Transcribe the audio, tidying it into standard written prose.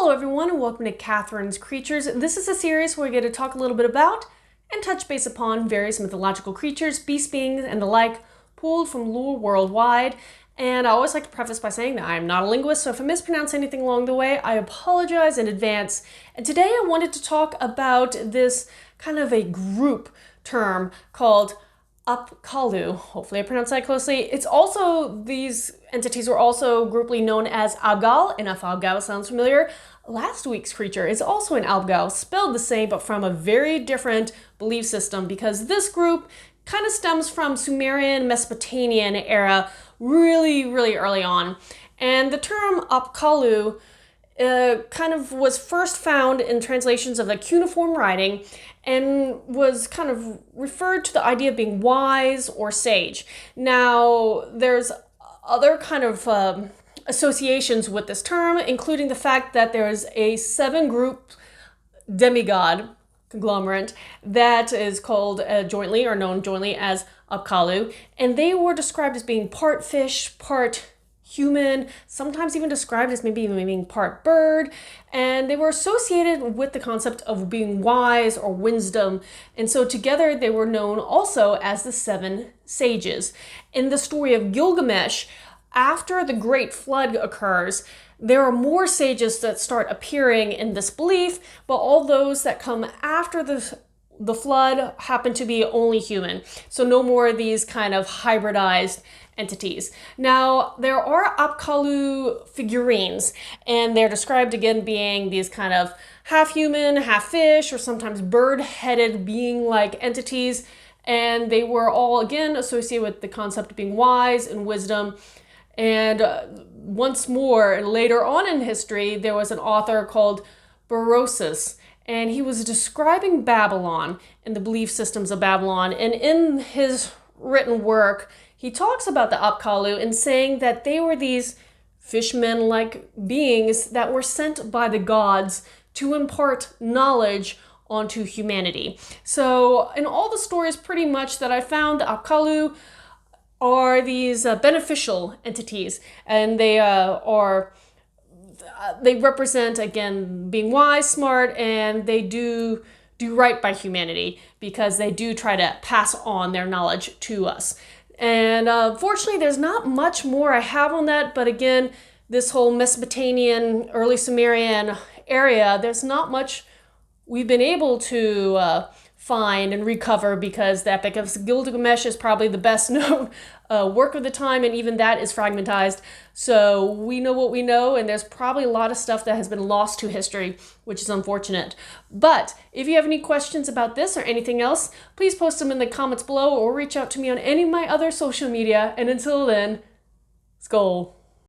Hello everyone and welcome to Katharine's Creatures. This is a series where we get to talk a little bit about and touch base upon various mythological creatures, beast beings, and the like, pulled from lore worldwide. And I always like to preface by saying that I am not a linguist, so if I mispronounce anything along the way, I apologize in advance. And today I wanted to talk about this kind of a group term called Apkallu. Hopefully I pronounced that closely. It's also, these entities were also grouply known as Abgal, and if Abgal sounds familiar, last week's creature is also an Abgal, spelled the same but from a very different belief system, because this group kind of stems from Sumerian, Mesopotamian era, really early on. And the term Apkallu kind of was first found in translations of the cuneiform writing and was kind of referred to the idea of being wise or sage. Now, there's other kind of associations with this term, including the fact that there is a 7-group demigod conglomerate that is called jointly or known jointly as Apkallu, and they were described as being part fish, part human, sometimes even described as maybe being part bird, and they were associated with the concept of being wise or wisdom, and so together they were known also as the 7 sages. In the story of Gilgamesh, after the Great Flood occurs, there are more sages that start appearing in this belief, but all those that come after the flood happen to be only human. So no more of these kind of hybridized entities. Now, there are Apkallu figurines, and they're described again being these kind of half human, half fish, or sometimes bird-headed being-like entities, and they were all again associated with the concept of being wise and wisdom. And once more, later on in history, there was an author called Berosus, and he was describing Babylon and the belief systems of Babylon. And in his written work, he talks about the Apkallu and saying that they were these fishmen-like beings that were sent by the gods to impart knowledge onto humanity. So in all the stories pretty much that I found, the Apkallu are these beneficial entities, and they represent, again, being wise, smart, and they do right by humanity because they do try to pass on their knowledge to us. And fortunately, there's not much more I have on that, but again, this whole Mesopotamian, early Sumerian area, there's not much we've been able to find and recover, because the Epic of Gilgamesh is probably the best known work of the time, and even that is fragmentized. So we know what we know, and there's probably a lot of stuff that has been lost to history, which is unfortunate. But if you have any questions about this or anything else, please post them in the comments below or reach out to me on any of my other social media. And until then, Skål.